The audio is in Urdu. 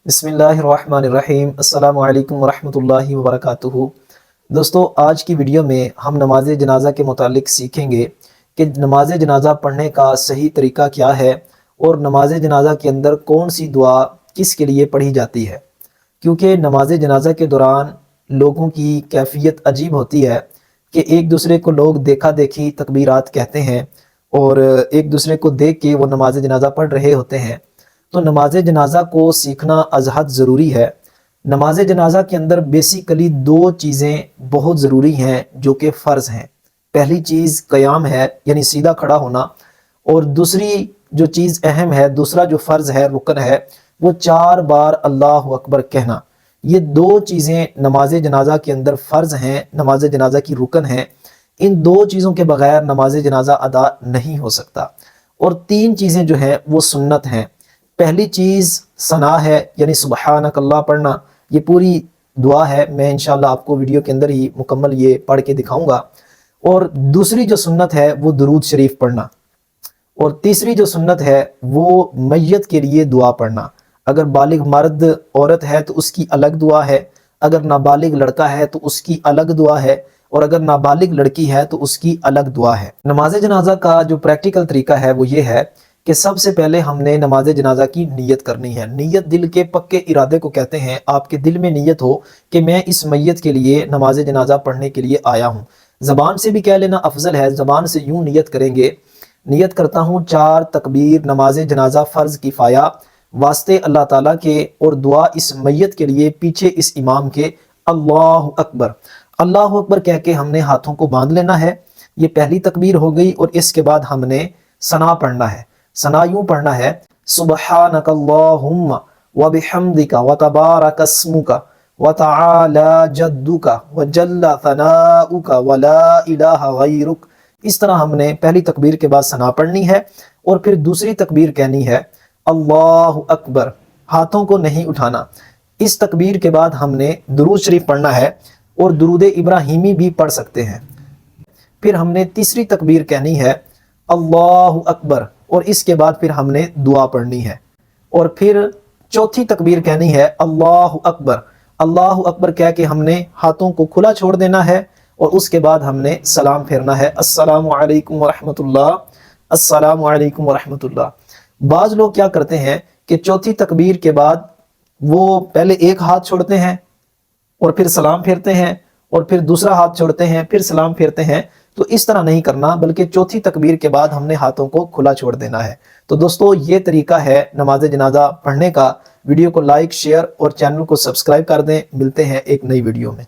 بسم اللہ الرحمن الرحیم۔ السلام علیکم ورحمۃ اللہ وبرکاتہ۔ دوستو، آج کی ویڈیو میں ہم نماز جنازہ کے متعلق سیکھیں گے کہ نماز جنازہ پڑھنے کا صحیح طریقہ کیا ہے اور نماز جنازہ کے اندر کون سی دعا کس کے لیے پڑھی جاتی ہے، کیونکہ نماز جنازہ کے دوران لوگوں کی کیفیت عجیب ہوتی ہے کہ ایک دوسرے کو لوگ دیکھا دیکھی تکبیرات کہتے ہیں اور ایک دوسرے کو دیکھ کے وہ نماز جنازہ پڑھ رہے ہوتے ہیں۔ تو نماز جنازہ کو سیکھنا ازحد ضروری ہے۔ نماز جنازہ کے اندر بیسیکلی دو چیزیں بہت ضروری ہیں جو کہ فرض ہیں۔ پہلی چیز قیام ہے، یعنی سیدھا کھڑا ہونا، اور دوسری جو چیز اہم ہے، دوسرا جو فرض ہے، رکن ہے، وہ 4 بار اللہ اکبر کہنا۔ یہ دو چیزیں نماز جنازہ کے اندر فرض ہیں، نماز جنازہ کی رکن ہیں۔ ان دو چیزوں کے بغیر نماز جنازہ ادا نہیں ہو سکتا۔ اور 3 چیزیں جو ہیں وہ سنت ہیں۔ پہلی چیز ثنا ہے، یعنی سبحانک اللہ پڑھنا۔ یہ پوری دعا ہے، میں انشاءاللہ آپ کو ویڈیو کے اندر ہی مکمل یہ پڑھ کے دکھاؤں گا۔ اور دوسری جو سنت ہے وہ درود شریف پڑھنا۔ اور تیسری جو سنت ہے وہ میت کے لیے دعا پڑھنا۔ اگر بالغ مرد عورت ہے تو اس کی الگ دعا ہے، اگر نابالغ لڑکا ہے تو اس کی الگ دعا ہے، اور اگر نابالغ لڑکی ہے تو اس کی الگ دعا ہے۔ نماز جنازہ کا جو پریکٹیکل طریقہ ہے وہ یہ ہے کہ سب سے پہلے ہم نے نماز جنازہ کی نیت کرنی ہے۔ نیت دل کے پکے ارادے کو کہتے ہیں۔ آپ کے دل میں نیت ہو کہ میں اس میت کے لیے نماز جنازہ پڑھنے کے لیے آیا ہوں۔ زبان سے بھی کہہ لینا افضل ہے، زبان سے یوں نیت کریں گے: نیت کرتا ہوں 4 تکبیر نماز جنازہ فرض کفایہ واسطے اللہ تعالیٰ کے، اور دعا اس میت کے لیے پیچھے اس امام کے، اللہ اکبر۔ اللہ اکبر کہہ کے ہم نے ہاتھوں کو باندھ لینا ہے۔ یہ پہلی تکبیر ہو گئی، اور اس کے بعد ہم نے ثنا پڑھنا ہے۔ ثنا یوں پڑھنا ہے: سبحانک اللہم وبحمدک وتبارک اسمک وتعالی جدک وجل ثناؤک ولا الہ غیرک۔ اس طرح ہم نے پہلی تکبیر کے بعد ثنا پڑھنی ہے، اور پھر دوسری تکبیر کہنی ہے اللہ اکبر، ہاتھوں کو نہیں اٹھانا۔ اس تکبیر کے بعد ہم نے درود شریف پڑھنا ہے، اور درود ابراہیمی بھی پڑھ سکتے ہیں۔ پھر ہم نے تیسری تکبیر کہنی ہے اللہ اکبر، اور اس کے بعد پھر ہم نے دعا پڑھنی ہے، اور پھر چوتھی تکبیر کہنی ہے اللہ اکبر۔ اللہ اکبر کہہ کے ہم نے ہاتھوں کو کھلا چھوڑ دینا ہے، اور اس کے بعد ہم نے سلام پھیرنا ہے: السلام علیکم ورحمۃ اللہ، السلام علیکم ورحمۃ اللہ۔ بعض لوگ کیا کرتے ہیں کہ چوتھی تکبیر کے بعد وہ پہلے ایک ہاتھ چھوڑتے ہیں اور پھر سلام پھیرتے ہیں، اور پھر دوسرا ہاتھ چھوڑتے ہیں پھر سلام پھیرتے ہیں۔ تو اس طرح نہیں کرنا، بلکہ چوتھی تکبیر کے بعد ہم نے ہاتھوں کو کھلا چھوڑ دینا ہے۔ تو دوستو، یہ طریقہ ہے نماز جنازہ پڑھنے کا۔ ویڈیو کو لائک، شیئر اور چینل کو سبسکرائب کر دیں۔ ملتے ہیں ایک نئی ویڈیو میں۔